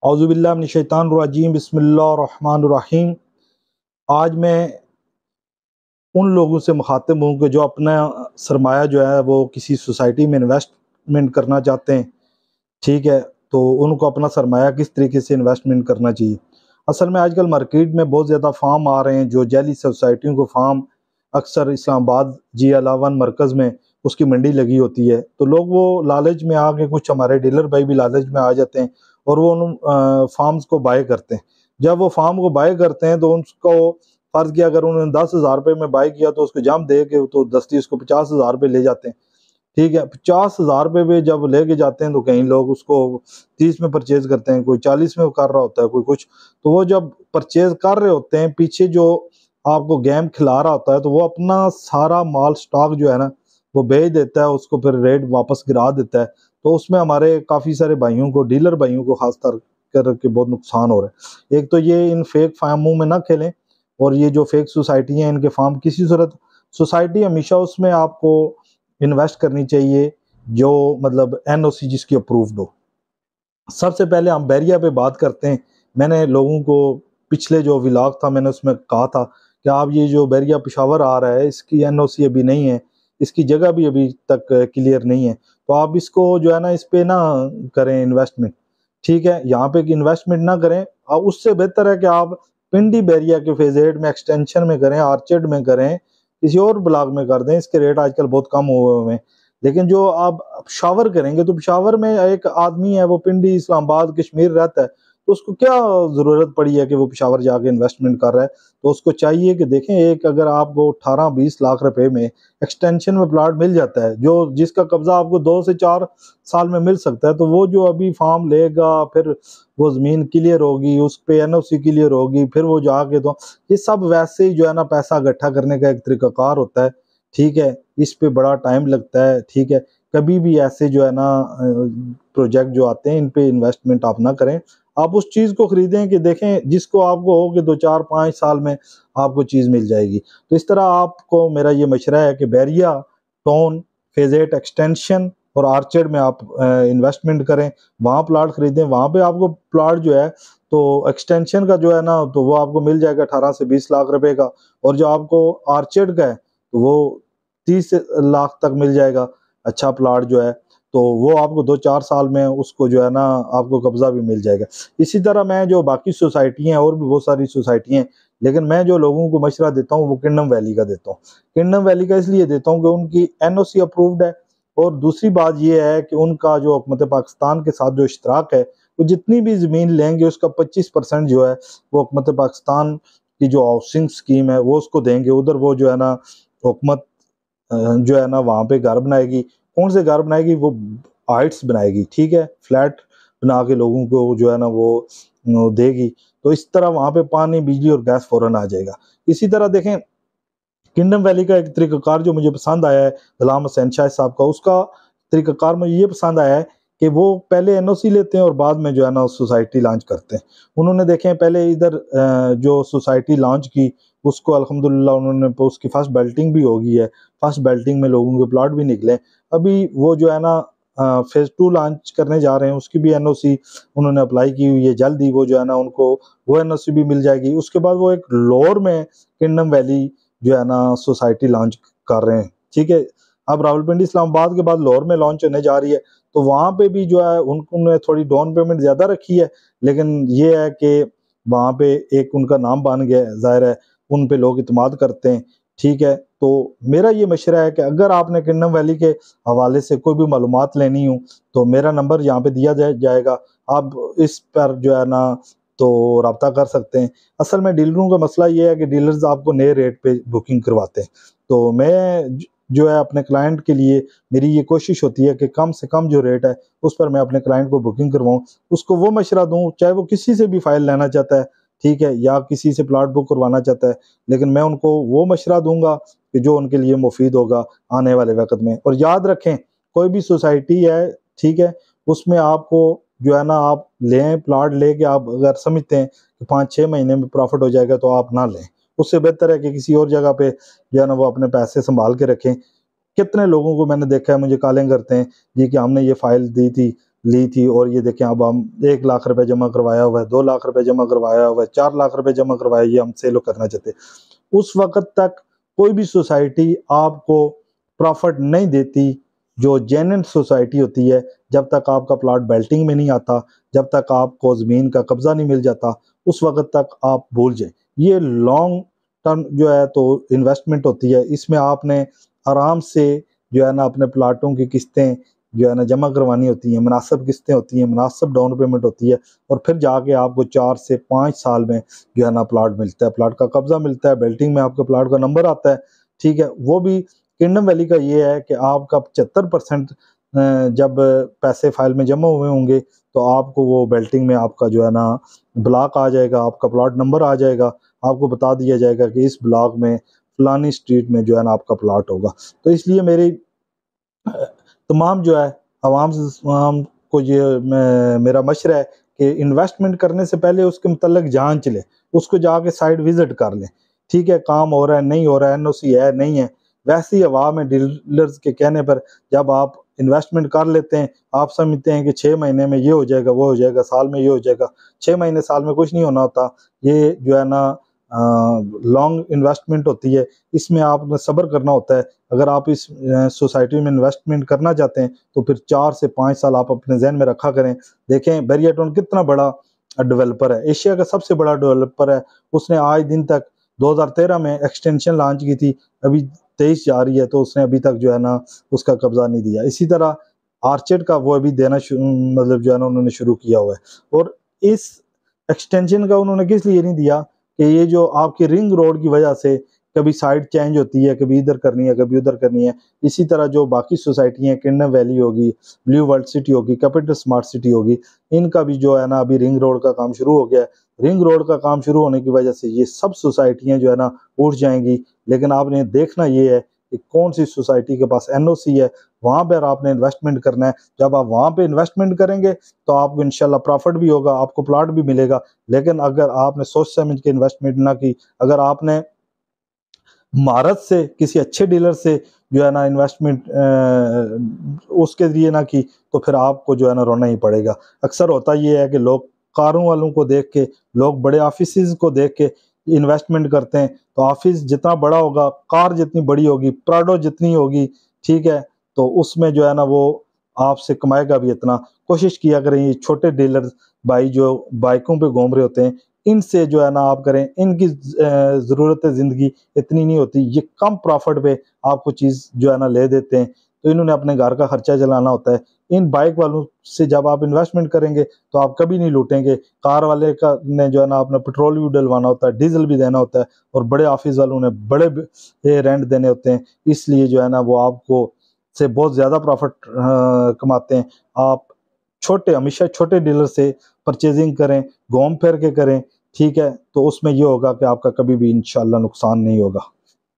औज़ुबिल्लाहि मिनश्शैतानिर्रजीम बिस्मिल्लाहिर्रहमानिर्रहीम। आज मैं उन लोगों से मुखातिब हूँ कि जो अपना सरमाया जो है वो किसी सोसाइटी में इन्वेस्टमेंट करना चाहते हैं। ठीक है, तो उनको अपना सरमाया किस तरीके से इन्वेस्टमेंट करना चाहिए। असल में आजकल मार्केट में बहुत ज़्यादा फार्म आ रहे हैं, जो जैली सोसाइटियों को फार्म अक्सर इस्लामाबाद जी11 मरकज़ में उसकी मंडी लगी होती है, तो लोग वो लालच में आके, कुछ हमारे डीलर भाई भी लालच में आ जाते हैं और वो उन फार्म्स को बाय करते हैं। जब वो फार्म को बाय करते हैं तो उनको फ़र्ज़ किया, अगर उन्होंने 10,000 रुपये में बाय किया तो उसको जम दे के तो दस्ती उसको 50,000 रुपये ले जाते हैं। ठीक है, 50,000 रुपये में जब लेके जाते हैं तो कई लोग उसको 30 में परचेज करते हैं, कोई 40 में कर रहा होता है, कोई कुछ। तो वो जब परचेज कर रहे होते हैं, पीछे जो आपको गेम खिला रहा होता है, तो वो अपना सारा माल स्टॉक जो है ना वो बेच देता है, उसको फिर रेट वापस गिरा देता है। तो उसमें हमारे काफ़ी सारे भाइयों को, डीलर भाइयों को खास तौर करके बहुत नुकसान हो रहा है। एक तो ये इन फेक फार्मों में ना खेलें, और ये जो फेक सोसाइटी हैं इनके फार्म किसी सूरत, सोसाइटी हमेशा उसमें आपको इन्वेस्ट करनी चाहिए जो मतलब एनओसी जिसकी अप्रूव्ड हो। सबसे पहले हम बैरिया पे बात करते हैं। मैंने लोगों को पिछले जो व्लॉग था मैंने उसमें कहा था कि आप ये जो बैरिया पेशावर आ रहा है इसकी एनओसी अभी नहीं है, इसकी जगह भी अभी तक क्लियर नहीं है, तो आप इसको जो है ना इस पे ना करें इन्वेस्टमेंट। ठीक है, यहाँ पे इन्वेस्टमेंट ना करें, और उससे बेहतर है कि आप पिंडी बैरिया के फेज 8 में एक्सटेंशन में करें, आर्चर्ड में करें, किसी और ब्लॉक में कर दें। इसके रेट आजकल बहुत कम हुए हुए हैं। लेकिन जो आप पेशावर करेंगे तो पेशावर में एक आदमी है, वो पिंडी इस्लामाबाद कश्मीर रहता है, तो उसको क्या ज़रूरत पड़ी है कि वो पेशावर जाके इन्वेस्टमेंट कर रहा है। तो उसको चाहिए कि देखें, एक अगर आपको 18-20 लाख रुपए में एक्सटेंशन में प्लाट मिल जाता है, जो जिसका कब्जा आपको 2 से 4 साल में मिल सकता है, तो वो जो अभी फार्म लेगा, फिर वो ज़मीन क्लियर होगी, उस पे एनओसी क्लियर होगी, फिर वो जाके, तो ये सब वैसे ही जो है ना पैसा इकट्ठा करने का एक तरीकाकार होता है। ठीक है, इस पे बड़ा टाइम लगता है। ठीक है, कभी भी ऐसे जो है ना प्रोजेक्ट जो आते हैं इन पे इन्वेस्टमेंट आप ना करें। आप उस चीज़ को खरीदें कि देखें जिसको आपको हो कि 2-4-5 साल में आपको चीज़ मिल जाएगी। तो इस तरह आपको मेरा ये मशवरा है कि बैरिया, टोन, फेज 8 एक्सटेंशन और आर्चर्ड में आप इन्वेस्टमेंट करें, वहाँ प्लाट खरीदें। वहाँ पे आपको प्लाट जो है तो एक्सटेंशन का जो है ना तो वो आपको मिल जाएगा 18 से 20 लाख रुपए का, और जो आपको आर्चर्ड का है तो वो 30 लाख तक मिल जाएगा। अच्छा प्लाट जो है तो वो आपको 2-4 साल में उसको जो है ना आपको कब्जा भी मिल जाएगा। इसी तरह मैं जो बाकी सोसाइटियाँ हैं, और भी बहुत सारी सोसाइटियाँ हैं, लेकिन मैं जो लोगों को मशवरा देता हूँ वो किंगडम वैली का देता हूँ। किंगडम वैली का इसलिए देता हूँ कि उनकी एनओसी अप्रूव्ड है, और दूसरी बात ये है कि उनका जो हुकूमत पाकिस्तान के साथ जो इश्तराक है, वो जितनी भी ज़मीन लेंगे उसका 25% जो है वो हुकूमत पाकिस्तान की जो हाउसिंग स्कीम है वो उसको देंगे। उधर वो जो है ना हुकूमत जो है ना वहाँ पे घर बनाएगी। कौन से घर बनाएगी? वो हाइट्स बनाएगी। ठीक है, फ्लैट बना के लोगों को जो है ना वो देगी। तो इस तरह वहाँ पे पानी, बिजली और गैस फौरन आ जाएगा। इसी तरह देखें, किंगडम वैली का एक तरीकाकार जो मुझे पसंद आया है गुलाम हुसैन शाह साहब का, उसका तरीकाकार मुझे ये पसंद आया है कि वो पहले एनओसी लेते हैं और बाद में जो है ना सोसाइटी लॉन्च करते हैं। उन्होंने देखें पहले इधर जो सोसाइटी लॉन्च की उसको अल्हम्दुलिल्लाह उन्होंने उसकी फर्स्ट बेल्टिंग भी हो गई है। फर्स्ट बेल्टिंग में लोगों के प्लॉट भी निकले। अभी वो जो है ना फेज़ 2 लॉन्च करने जा रहे हैं, उसकी भी एनओसी उन्होंने अप्लाई की हुई है। जल्द ही वो जो है ना उनको वो एनओसी भी मिल जाएगी। उसके बाद वो एक लाहौर में किंगडम वैली जो है ना सोसाइटी लॉन्च कर रहे हैं। ठीक है, अब रावलपिंडी इस्लामाबाद के बाद लाहौर में लॉन्च होने जा रही है, तो वहाँ पे भी जो है उन्होंने थोड़ी डाउन पेमेंट ज़्यादा रखी है, लेकिन ये है कि वहाँ पे एक उनका नाम बन गया है, ज़ाहिर है उन पे लोग इत्मीनान करते हैं। ठीक है, तो मेरा ये मशवरा है कि अगर आपने किंगडम वैली के हवाले से कोई भी मालूमात लेनी हो तो मेरा नंबर यहाँ पे दिया जाएगा। आप इस पर जो है ना तो रब्ता कर सकते हैं। असल में डीलरों का मसला ये है कि डीलर्स आपको नए रेट पे बुकिंग करवाते हैं। तो मैं जो है अपने क्लाइंट के लिए मेरी ये कोशिश होती है कि कम से कम जो रेट है उस पर मैं अपने क्लाइंट को बुकिंग करवाऊँ, उसको वो मशवरा दूँ, चाहे वो किसी से भी फाइल लेना चाहता है, ठीक है, या किसी से प्लॉट बुक करवाना चाहता है, लेकिन मैं उनको वो मशवरा दूंगा कि जो उनके लिए मुफीद होगा आने वाले वक्त में। और याद रखें, कोई भी सोसाइटी है, ठीक है, उसमें आपको जो है ना आप लें प्लॉट लेके, आप अगर समझते हैं कि 5-6 महीने में प्रॉफिट हो जाएगा तो आप ना लें। उससे बेहतर है कि किसी और जगह पे जो है ना वो अपने पैसे संभाल के रखें। कितने लोगों को मैंने देखा है मुझे कॉलिंग करते हैं जी कि हमने ये फाइल दी थी, ली थी, और ये देखें अब हम 1 लाख रुपए जमा करवाया हुआ है, 2 लाख रुपए जमा करवाया हुआ है, 4 लाख रुपए जमा करवाया, ये हम सेल करना चाहते। उस वक्त तक कोई भी सोसाइटी आपको प्रॉफिट नहीं देती जो जेन्युइन सोसाइटी होती है, जब तक आपका प्लॉट बेल्टिंग में नहीं आता, जब तक आपको ज़मीन का कब्जा नहीं मिल जाता, उस वक्त तक आप भूल जाए। ये लॉन्ग टर्म जो है तो इन्वेस्टमेंट होती है, इसमें आपने आराम से जो है ना अपने प्लाटों की किस्तें जो है ना जमा करवानी होती हैं, मुनासिब किस्तें होती हैं, मुनासिब डाउन पेमेंट होती है, और फिर जाके आपको 4 से 5 साल में जो है ना प्लाट मिलता है, प्लाट का कब्जा मिलता है, बेल्टिंग में आपके प्लाट का नंबर आता है। ठीक है, वो भी किंगडम वैली का ये है कि आपका 75% जब पैसे फाइल में जमा हुए होंगे तो आपको वो बेल्टिंग में आपका जो है ना ब्लॉक आ जाएगा, आपका प्लॉट नंबर आ जाएगा, आपको बता दिया जाएगा कि इस ब्लॉक में फलानी स्ट्रीट में जो है ना आपका प्लॉट होगा। तो इसलिए मेरी तमाम जो है आवाम को ये मेरा मशवरा है कि इन्वेस्टमेंट करने से पहले उसके मुतल्लिक जांच ले, उसको जाके साइट विजिट कर लें। ठीक है, काम हो रहा है नहीं हो रहा है, एनओसी है नहीं है, वैसे ही हवा में डीलर्स के कहने पर जब आप इन्वेस्टमेंट कर लेते हैं, आप समझते हैं कि 6 महीने में ये हो जाएगा, वो हो जाएगा, साल में ये हो जाएगा। 6 महीने साल में कुछ नहीं होना होता। ये जो है ना लॉन्ग इन्वेस्टमेंट होती है, इसमें आपने सब्र करना होता है। अगर आप इस सोसाइटी में इन्वेस्टमेंट करना चाहते हैं तो फिर 4 से 5 साल आप अपने जहन में रखा करें। देखें बैरियर टाउन कितना बड़ा डेवलपर है, एशिया का सबसे बड़ा डेवलपर है। उसने आज दिन तक 2013 में एक्सटेंशन लॉन्च की थी, अभी 23 जा रही है, तो उसने अभी तक जो है ना उसका कब्जा नहीं दिया। इसी तरह आर्चेड का वो अभी देना मतलब जो है ना उन्होंने शुरू किया हुआ है। और इस एक्सटेंशन का उन्होंने किस लिए नहीं दिया कि ये जो आपकी रिंग रोड की वजह से कभी साइड चेंज होती है, कभी इधर करनी है, कभी उधर करनी है। इसी तरह जो बाकी सोसाइटी हैं, किंगडम वैली होगी, ब्लू वर्ल्ड सिटी होगी, कैपिटल स्मार्ट सिटी होगी, इनका भी जो है ना अभी रिंग रोड का काम शुरू हो गया है। रिंग रोड का काम शुरू होने की वजह से ये सब सोसाइटियां जो है ना उठ जाएंगी। लेकिन आपने देखना ये है कि कौन सी सोसाइटी के पास एनओसी है, वहां पर आपने इन्वेस्टमेंट करना है। जब आप वहां पे इन्वेस्टमेंट करेंगे तो आपको इंशाल्लाह प्रॉफिट भी होगा, आपको प्लॉट भी मिलेगा। लेकिन अगर आपने सोच समझ के इन्वेस्टमेंट ना की, अगर आपने महारत से किसी अच्छे डीलर से जो है ना इन्वेस्टमेंट उसके लिए ना की, तो फिर आपको जो है ना रोना ही पड़ेगा। अक्सर होता ये है कि लोग कारों वालों को देख के, लोग बड़े ऑफिस को देख के इन्वेस्टमेंट करते हैं। तो ऑफिस जितना बड़ा होगा, कार जितनी बड़ी होगी, प्राडो जितनी होगी, ठीक है, तो उसमें जो है ना वो आपसे कमाएगा भी इतना। कोशिश किया करें ये छोटे डीलर भाई जो बाइकों पे घूम रहे होते हैं, इनसे जो है ना आप करें, इनकी ज़रूरत ज़िंदगी इतनी नहीं होती, ये कम प्रॉफिट पे आपको चीज़ जो है ना ले देते हैं, तो इन्होंने अपने घर का खर्चा चलाना होता है। इन बाइक वालों से जब आप इन्वेस्टमेंट करेंगे तो आप कभी नहीं लूटेंगे। कार वाले का ने जो है ना अपना पेट्रोल भी डलवाना होता है, डीजल भी देना होता है, और बड़े ऑफिस वालों ने बड़े रेंट देने होते हैं, इसलिए जो है ना वो आपको से बहुत ज़्यादा प्रॉफिट कमाते हैं। आप हमेशा छोटे डीलर से परचेजिंग करें, घूम फिर के करें, ठीक है, तो उसमें ये होगा कि आपका कभी भी इंशाल्लाह नुकसान नहीं होगा।